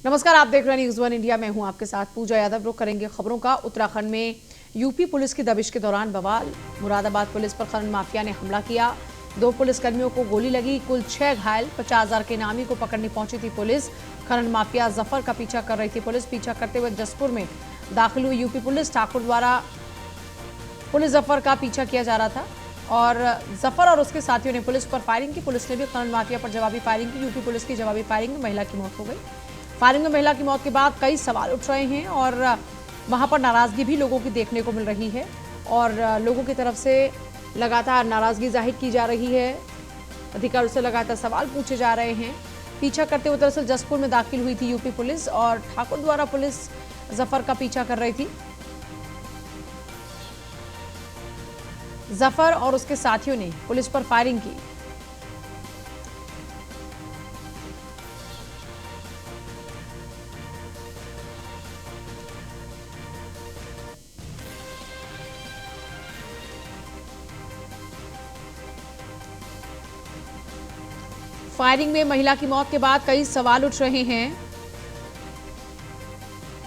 नमस्कार, आप देख रहे हैं न्यूज़ वन इंडिया। मैं हूं आपके साथ पूजा यादव। रुक करेंगे खबरों का। उत्तराखंड में यूपी पुलिस की दबिश के दौरान बवाल। मुरादाबाद पुलिस पर खनन माफिया ने हमला किया। 2 पुलिसकर्मियों को गोली लगी, कुल 6 घायल। 50,000 के इनामी को पकड़ने पहुंची थी पुलिस। खनन माफिया जफर का पीछा कर रही थी पुलिस। पीछा करते हुए जसपुर में दाखिल हुई यूपी पुलिस। ठाकुर द्वारा पुलिस जफर का पीछा किया जा रहा था और जफर और उसके साथियों ने पुलिस पर फायरिंग की। पुलिस ने भी खनन माफिया पर जवाबी फायरिंग की। यूपी पुलिस की जवाबी फायरिंग में महिला की मौत हो गई। फायरिंग में महिला की मौत के बाद कई सवाल उठ रहे हैं और वहां पर नाराजगी भी लोगों की देखने को मिल रही है और लोगों की तरफ से लगातार नाराजगी जाहिर की जा रही है। अधिकारियों से लगातार सवाल पूछे जा रहे हैं। पीछा करते हुए दरअसल जसपुर में दाखिल हुई थी यूपी पुलिस और ठाकुर द्वारा पुलिस जफर का पीछा कर रही थी। जफर और उसके साथियों ने पुलिस पर फायरिंग की। फायरिंग में महिला की मौत के बाद कई सवाल उठ रहे हैं।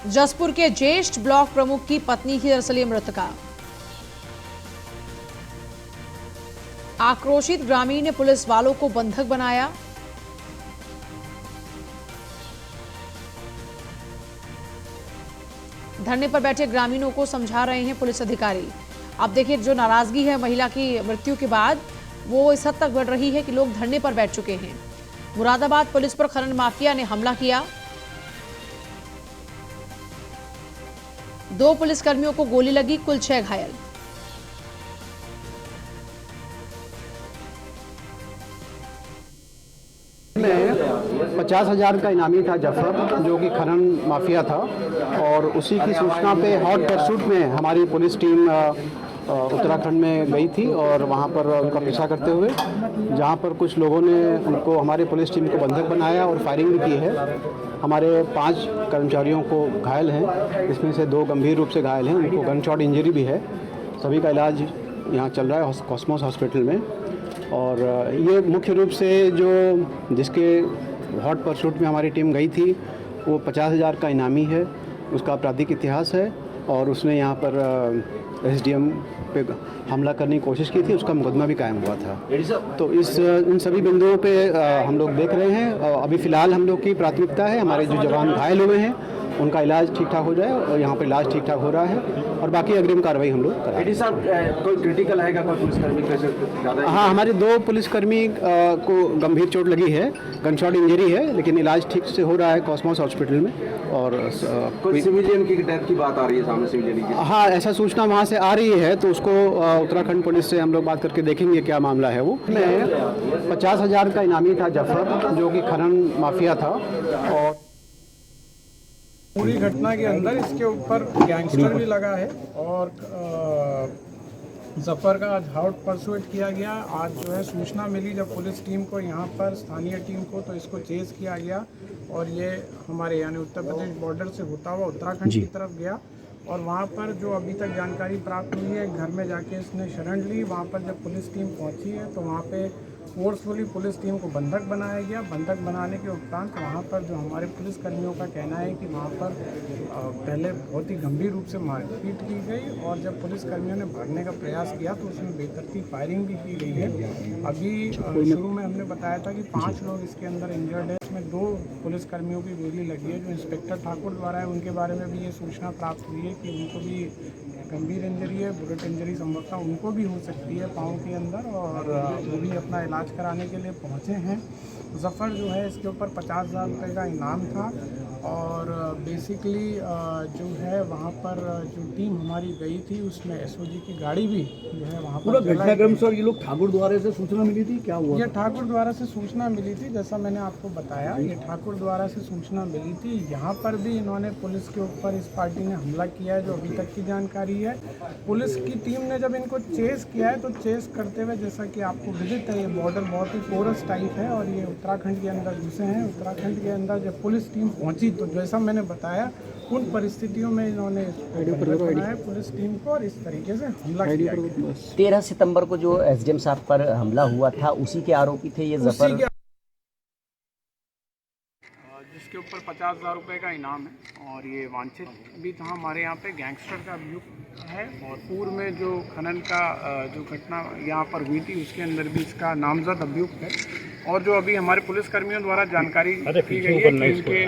जसपुर के ज्येष्ठ ब्लॉक प्रमुख की पत्नी ही दरअसल ये मृतका। आक्रोशित ग्रामीण ने पुलिस वालों को बंधक बनाया। धरने पर बैठे ग्रामीणों को समझा रहे हैं पुलिस अधिकारी। अब देखिए, जो नाराजगी है महिला की मृत्यु के बाद वो इस हद तक बढ़ रही है कि लोग धरने पर बैठ चुके हैं। मुरादाबाद पुलिस पर खनन माफिया ने हमला किया। 2 पुलिसकर्मियों को गोली लगी, कुल 6 घायल। में 50,000 का इनामी था जफर, जो कि खनन माफिया था और उसी की सूचना पे हॉट परसूट में हमारी पुलिस टीम उत्तराखंड में गई थी और वहाँ पर उनका पीछा करते हुए जहाँ पर कुछ लोगों ने उनको हमारे पुलिस टीम को बंधक बनाया और फायरिंग भी की है। हमारे 5 कर्मचारियों को घायल हैं, इसमें से 2 गंभीर रूप से घायल हैं, उनको गन शॉट इंजरी भी है। सभी का इलाज यहाँ चल रहा है कॉस्मोस हॉस्पिटल में। और ये मुख्य रूप से जो जिसके हॉट परसूट में हमारी टीम गई थी वो 50,000 का इनामी है, उसका आपराधिक इतिहास है और उसने यहाँ पर एसडीएम पे हमला करने की कोशिश की थी, उसका मुकदमा भी कायम हुआ था। तो इन सभी बिंदुओं पे हम लोग देख रहे हैं। अभी फ़िलहाल हम लोग की प्राथमिकता है हमारे जो जवान घायल हुए हैं उनका इलाज ठीक ठाक हो जाए और यहाँ पर इलाज ठीक ठाक हो रहा है और बाकी अग्रिम कार्रवाई हम लोग करेंगे। कोई क्रिटिकल है क्या? कोई पुलिसकर्मी ज़्यादा? हाँ, हमारे 2 पुलिसकर्मी को गंभीर चोट लगी है, गनशॉट इंजरी है, लेकिन इलाज ठीक से हो रहा है कॉस्मोस हॉस्पिटल में। और कोई सिविलियन की डेथ की बात आ रही है सामने, सिविलियन की? हाँ, ऐसा सूचना वहाँ से आ रही है तो उसको उत्तराखंड पुलिस से हम लोग बात करके देखेंगे क्या मामला है। वो में 50,000 का इनामी था जफर, जो कि खनन माफिया था और पूरी घटना के अंदर इसके ऊपर गैंगस्टर भी लगा है और जफर का आज हॉट परसूट किया गया। आज जो है सूचना मिली जब पुलिस टीम को, यहाँ पर स्थानीय टीम को, तो इसको चेज़ किया गया और ये हमारे यानी उत्तर प्रदेश बॉर्डर से होता हुआ उत्तराखंड की तरफ गया और वहाँ पर जो अभी तक जानकारी प्राप्त हुई है, घर में जाके इसने शरण ली। वहाँ पर जब पुलिस टीम पहुँची है तो वहाँ पे फोर्सफुली पुलिस टीम को बंधक बनाया गया। बंधक बनाने के उपरांत वहाँ पर जो हमारे पुलिसकर्मियों का कहना है कि वहाँ पर पहले बहुत ही गंभीर रूप से मारपीट की गई और जब पुलिसकर्मियों ने भागने का प्रयास किया तो उसमें बेतरतीब फायरिंग भी की गई है। अभी शुरू में हमने बताया था कि 5 लोग इसके अंदर इंजर्ड है, इसमें 2 पुलिसकर्मियों की गोली लगी है। जो इंस्पेक्टर ठाकुर द्वारा है उनके बारे में भी ये सूचना प्राप्त हुई है कि उनको भी गंभीर इंजरी है, बुलेट इंजरी संभवतः उनको भी हो सकती है पाँव के अंदर और वो भी अपना इलाज कराने के लिए पहुँचे हैं। जफ़र जो है इसके ऊपर 50,000 रुपये का इनाम था और बेसिकली जो है वहाँ पर जो टीम हमारी गई थी उसमें एसओजी की गाड़ी भी जो है वहाँ पर घटनाक्रम सर, ये लोग ठाकुर द्वारा से सूचना मिली थी, क्या हुआ? ये ठाकुर द्वारा से सूचना मिली थी, जैसा मैंने आपको बताया, ये ठाकुर द्वारा से सूचना मिली थी। यहाँ पर भी इन्होंने पुलिस के ऊपर इस पार्टी ने हमला किया है जो अभी तक की जानकारी है। पुलिस की टीम ने जब इनको चेस किया है तो चेस करते हुए, जैसा कि आपको विदित है, ये बॉर्डर बहुत ही पोरस टाइप है और ये उत्तराखंड के अंदर घुसे हैं। उत्तराखंड के अंदर जब पुलिस टीम पहुँची तो जैसा मैंने बताया उन परिस्थितियों में इन्होंने बनाया पुलिस टीम को और इस तरीके से हमला किया गया। 13 सितंबर को जो एसडीएम साहब पर हमला हुआ था उसी के आरोपी थे ये जफर। इसके ऊपर 50,000 रुपये का इनाम है और ये वांछित भी था हमारे यहाँ पे, गैंगस्टर का अभियुक्त है। और पूर्व में जो खनन का जो घटना यहाँ पर हुई थी उसके अंदर भी इसका नामजद अभियुक्त है। और जो अभी हमारे पुलिसकर्मियों द्वारा जानकारी दी गई है कि इनके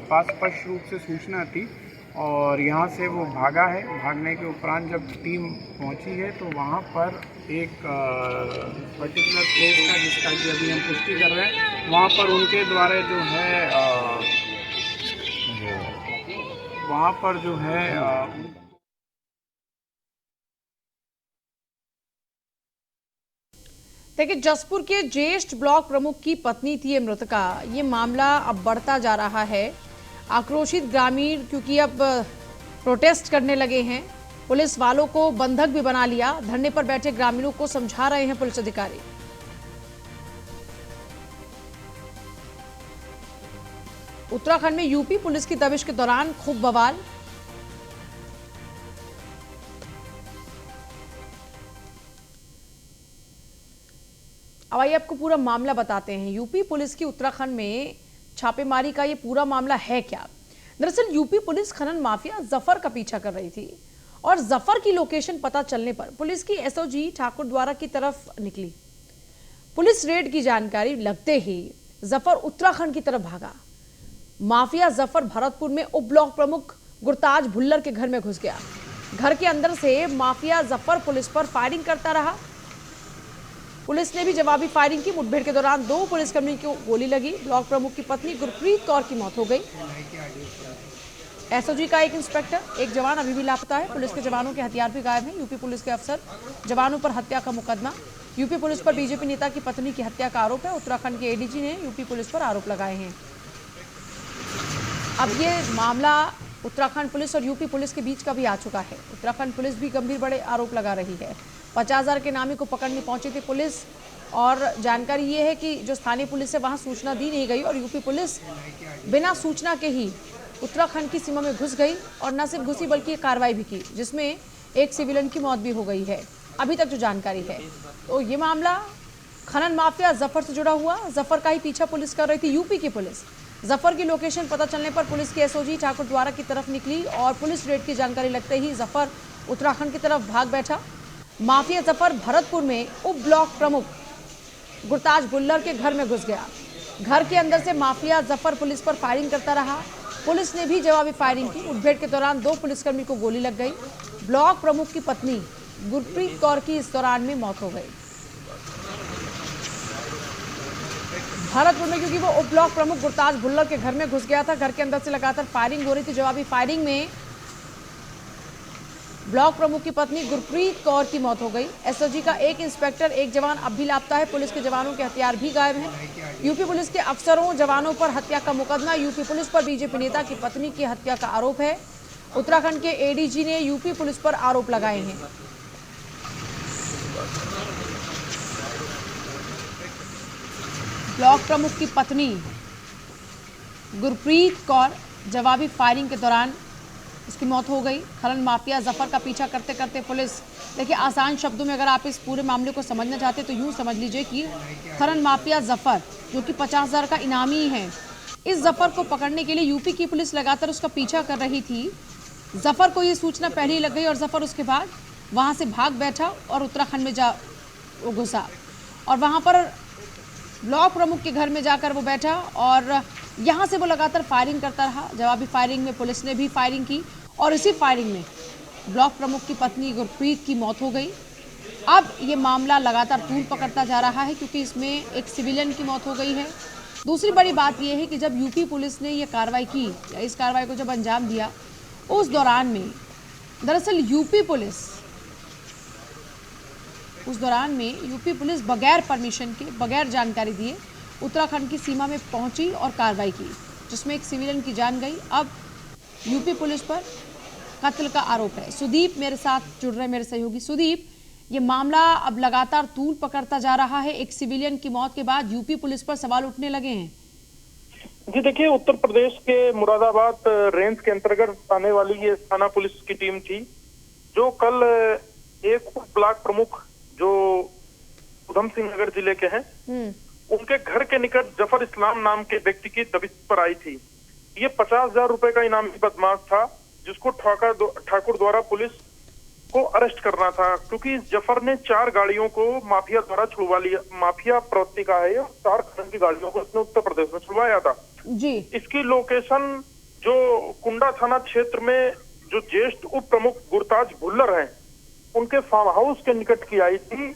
पास स्पष्ट रूप से सूचना थी और यहाँ से वो भागा है। भागने के उपरांत जब टीम पहुँची है तो वहाँ पर एक पर्टिकुलर प्लेस का जिसका कि अभी हम पुष्टि कर रहे हैं, वहाँ पर उनके द्वारा जो है वहाँ पर जो है देखिए, जसपुर के ज्येष्ठ ब्लॉक प्रमुख की पत्नी थी ये मृतका। ये मामला अब बढ़ता जा रहा है। आक्रोशित ग्रामीण क्योंकि अब प्रोटेस्ट करने लगे हैं, पुलिस वालों को बंधक भी बना लिया। धरने पर बैठे ग्रामीणों को समझा रहे हैं पुलिस अधिकारी। उत्तराखंड में यूपी पुलिस की दबिश के दौरान खूब बवाल। अब आइए आपको पूरा मामला बताते हैं। यूपी पुलिस की उत्तराखंड में छापेमारी का ये पूरा मामला है क्या? दरअसल यूपी पुलिस खनन माफिया जफर का पीछा कर रही थी और जफर की लोकेशन पता चलने पर पुलिस की एसओजी ठाकुर द्वारा की तरफ निकली। पुलिस रेड की जानकारी लगते ही जफर उत्तराखंड की तरफ भागा। माफिया जफर भरतपुर में उप ब्लॉक प्रमुख गुरताज भुल्लर के घर में घुस गया। घर के अंदर से माफिया जफर पुलिस पर फायरिंग करता रहा। पुलिस ने भी जवाबी फायरिंग की। मुठभेड़ के दौरान 2 पुलिसकर्मी को गोली लगी। ब्लॉक प्रमुख की पत्नी गुरप्रीत कौर की मौत हो गई। एसओजी का एक इंस्पेक्टर, एक जवान अभी भी लापता है। पुलिस के जवानों के हथियार भी गायब हैं। यूपी पुलिस के अफसर जवानों पर हत्या का मुकदमा। यूपी पुलिस पर बीजेपी नेता की पत्नी की हत्या का आरोप है। उत्तराखंड के एडीजी ने यूपी पुलिस पर आरोप लगाए हैं। अब ये मामला उत्तराखंड पुलिस और यूपी पुलिस के बीच का भी आ चुका है। उत्तराखंड पुलिस भी गंभीर बड़े आरोप लगा रही है। 50,000 के नामी को पकड़ने पहुंची थी पुलिस और जानकारी ये है कि जो स्थानीय पुलिस है वहां सूचना दी नहीं गई और यूपी पुलिस बिना सूचना के ही उत्तराखंड की सीमा में घुस गई और न सिर्फ घुसी बल्कि कार्रवाई भी की, जिसमें एक सिविलियन की मौत भी हो गई है अभी तक जो जानकारी है। तो ये मामला खनन माफिया जफर से जुड़ा हुआ। जफर का ही पीछा पुलिस कर रही थी, यूपी की पुलिस। जफर की लोकेशन पता चलने पर पुलिस की एसओजी ठाकुर द्वारा की तरफ निकली और पुलिस रेड की जानकारी लगते ही जफर उत्तराखंड की तरफ भाग बैठा। माफिया जफर भरतपुर में उप ब्लॉक प्रमुख गुरताज भुल्लर के घर में घुस गया। घर के अंदर से माफिया जफर पुलिस पर फायरिंग करता रहा। पुलिस ने भी जवाबी फायरिंग की। मुठभेड़ के दौरान 2 पुलिसकर्मी को गोली लग गई। ब्लॉक प्रमुख की पत्नी गुरप्रीत कौर की इस दौरान में मौत हो गई। भरतपुर में क्योंकि वो उप ब्लॉक प्रमुख गुरताज भुल्लर के घर में घुस गया था, घर के अंदर से लगातार फायरिंग हो रही थी। जवाबी फायरिंग में ब्लॉक प्रमुख की पत्नी गुरप्रीत कौर की मौत हो गई। एसओजी का एक इंस्पेक्टर, एक जवान अब भी लापता है। पुलिस के जवानों के हथियार भी गायब हैं। यूपी पुलिस के अफसरों जवानों पर हत्या का मुकदमा। यूपी पुलिस पर बीजेपी नेता की पत्नी की हत्या का आरोप है। उत्तराखंड के एडीजी ने यूपी पुलिस पर आरोप लगाए हैं। ब्लॉक प्रमुख की पत्नी गुरप्रीत कौर जवाबी फायरिंग के दौरान उसकी मौत हो गई। खनन माफिया जफर का पीछा करते करते पुलिस, देखिए आसान शब्दों में अगर आप इस पूरे मामले को समझना चाहते तो यूं समझ लीजिए कि खनन माफिया जफर जो कि 50,000 का इनामी है, इस जफर को पकड़ने के लिए यूपी की पुलिस लगातार उसका पीछा कर रही थी। जफर को ये सूचना पहले ही लग गई और जफर उसके बाद वहां से भाग बैठा और उत्तराखंड में जा घुसा और वहां पर ब्लॉक प्रमुख के घर में जाकर वो बैठा और यहाँ से वो लगातार फायरिंग करता रहा। जवाबी फायरिंग में पुलिस ने भी फायरिंग की और इसी फायरिंग में ब्लॉक प्रमुख की पत्नी गुरप्रीत की मौत हो गई। अब ये मामला लगातार तूल पकड़ता जा रहा है क्योंकि इसमें एक सिविलियन की मौत हो गई है। दूसरी बड़ी बात यह है कि जब यूपी पुलिस ने ये कार्रवाई की या इस कार्रवाई को जब अंजाम दिया, उस दौरान में दरअसल यूपी पुलिस बगैर परमिशन के, बगैर जानकारी दिए उत्तराखंड की सीमा में पहुंची और कार्रवाई की, जिसमें एक सिविलियन की जान गई। अब यूपी पुलिस पर कत्ल का आरोप है। सुदीप मेरे साथ जुड़ रहे, मेरे सहयोगी। सुदीप, ये मामला अब लगातार तूल पकड़ता जा रहा है। एक सिविलियन की मौत के बाद यूपी पुलिस पर सवाल उठने लगे हैं। जी देखिए, उत्तर प्रदेश के मुरादाबाद रेंज के अंतर्गत आने वाली ये थाना पुलिस की टीम थी जो कल एक ब्लॉक प्रमुख जो उधम सिंह नगर जिले के हैं, उनके घर के निकट जफर इस्लाम नाम के व्यक्ति की दबिश पर आई थी। ये 50,000 रुपए का इनामी बदमाश था, जिसको ठाकुर द्वारा पुलिस को अरेस्ट करना था, क्योंकि जफर ने 4 गाड़ियों को माफिया द्वारा छुड़वा लिया। माफिया प्रवृत्ति का है, 4 खनन की गाड़ियों को इसने उत्तर प्रदेश में छुड़वाया था जी। इसकी लोकेशन जो कुंडा थाना क्षेत्र में जो ज्येष्ठ उप प्रमुख गुरताज भुल्लर हैं, उनके फार्म हाउस के निकट की आई थी,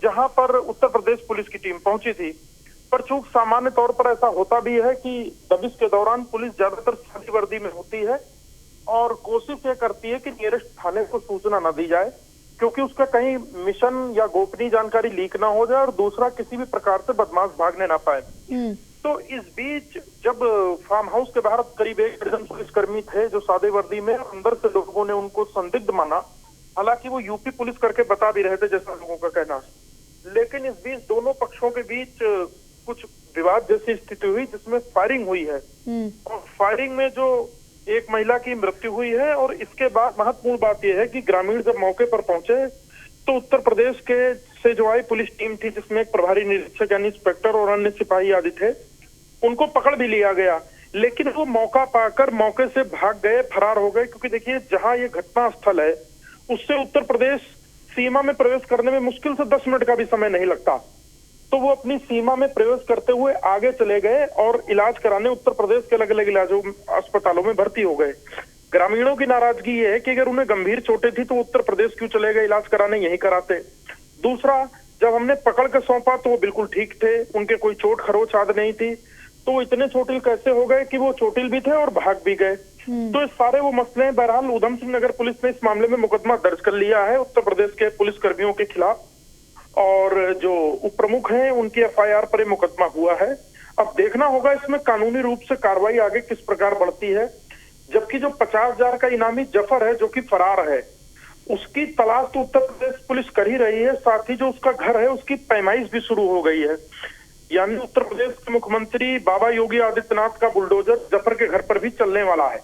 जहां पर उत्तर प्रदेश पुलिस की टीम पहुंची थी। पर चूंकि सामान्य तौर पर ऐसा होता भी है कि दबिश के दौरान पुलिस ज्यादातर सादी वर्दी में होती है और कोशिश ये करती है कि नियरेस्ट थाने को सूचना न दी जाए, क्योंकि उसका कहीं मिशन या गोपनीय जानकारी लीक ना हो जाए और दूसरा किसी भी प्रकार से बदमाश भागने ना पाए। तो इस बीच जब फार्म हाउस के बाहर करीब 1 दर्जन पुलिसकर्मी थे जो सादे वर्दी में, अंदर से लोगों ने उनको संदिग्ध माना। हालांकि वो यूपी पुलिस करके बता भी रहे थे, जैसा लोगों का कहना है। लेकिन इस बीच दोनों पक्षों के बीच कुछ विवाद जैसी स्थिति हुई, जिसमें फायरिंग हुई है और फायरिंग में जो एक महिला की मृत्यु हुई है। और इसके बाद महत्वपूर्ण बात यह है कि ग्रामीण जब मौके पर पहुंचे तो उत्तर प्रदेश के से जो आई पुलिस टीम थी, जिसमें एक प्रभारी निरीक्षक यानी इंस्पेक्टर और अन्य सिपाही आदि थे, उनको पकड़ भी लिया गया। लेकिन वो मौका पाकर मौके से भाग गए, फरार हो गए, क्योंकि देखिए जहां ये घटना स्थल है उससे उत्तर प्रदेश सीमा में प्रवेश करने में मुश्किल से 10 मिनट का भी समय नहीं लगता। तो वो अपनी सीमा में प्रवेश करते हुए आगे चले गए और इलाज कराने उत्तर प्रदेश के अलग अलग इलाजों अस्पतालों में भर्ती हो गए। ग्रामीणों की नाराजगी ये है कि अगर उन्हें गंभीर चोटें थी तो उत्तर प्रदेश क्यों चले गए इलाज कराने, यही कराते। दूसरा, जब हमने पकड़ के सौंपा तो वो बिल्कुल ठीक थे, उनके कोई चोट खरोच आदि नहीं थी, तो इतने चोटिल कैसे हो गए कि वो चोटिल भी थे और भाग भी गए। तो इस सारे वो मसले हैं। बहरहाल उधम सिंह नगर पुलिस ने इस मामले में मुकदमा दर्ज कर लिया है उत्तर प्रदेश के पुलिस कर्मियों के खिलाफ, और जो उप प्रमुख हैं उनकी FIR पर मुकदमा हुआ है। अब देखना होगा इसमें कानूनी रूप से कार्रवाई आगे किस प्रकार बढ़ती है। जबकि जो 50,000 का इनामी जफर है जो कि फरार है, उसकी तलाश तो उत्तर प्रदेश पुलिस कर ही रही है, साथ ही जो उसका घर है उसकी पैमाइश भी शुरू हो गई है। यानी उत्तर प्रदेश के मुख्यमंत्री बाबा योगी आदित्यनाथ का बुलडोजर जफर के घर पर भी चलने वाला है।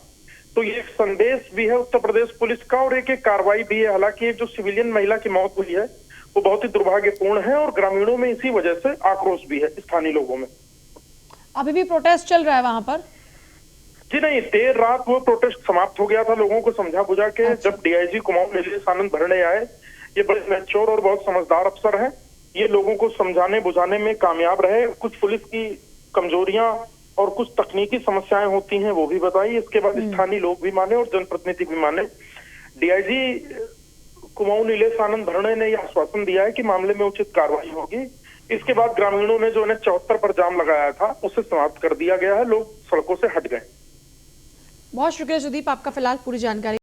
तो ये एक संदेश भी है उत्तर प्रदेश पुलिस का और एक कार्रवाई भी है। हालांकि एक जो सिविलियन महिला की मौत हुई है वो बहुत ही दुर्भाग्यपूर्ण है और ग्रामीणों में इसी वजह से आक्रोश भी है, स्थानीय लोगों में। अभी भी प्रोटेस्ट चल रहा है वहां पर? जी नहीं, देर रात वो प्रोटेस्ट समाप्त हो गया था, लोगों को समझा बुझा के। अच्छा। जब DIG कुमाऊं नीलेश आनंद भरणे आए, ये बड़े मैच्योर और बहुत समझदार अफसर हैं, ये लोगों को समझाने बुझाने में कामयाब रहे। कुछ पुलिस की कमजोरियां और कुछ तकनीकी समस्याएं होती हैं वो भी बताई। इसके बाद स्थानीय लोग भी माने और जनप्रतिनिधि भी माने। DIG कुमाऊं नीलेश आनंद भरणे ने यह आश्वासन दिया है कि मामले में उचित कार्रवाई होगी। इसके बाद ग्रामीणों ने जो उन्हें 74 पर जाम लगाया था उसे समाप्त कर दिया गया है, लोग सड़कों से हट गए। बहुत शुक्रिया सुदीप आपका फिलहाल पूरी जानकारी।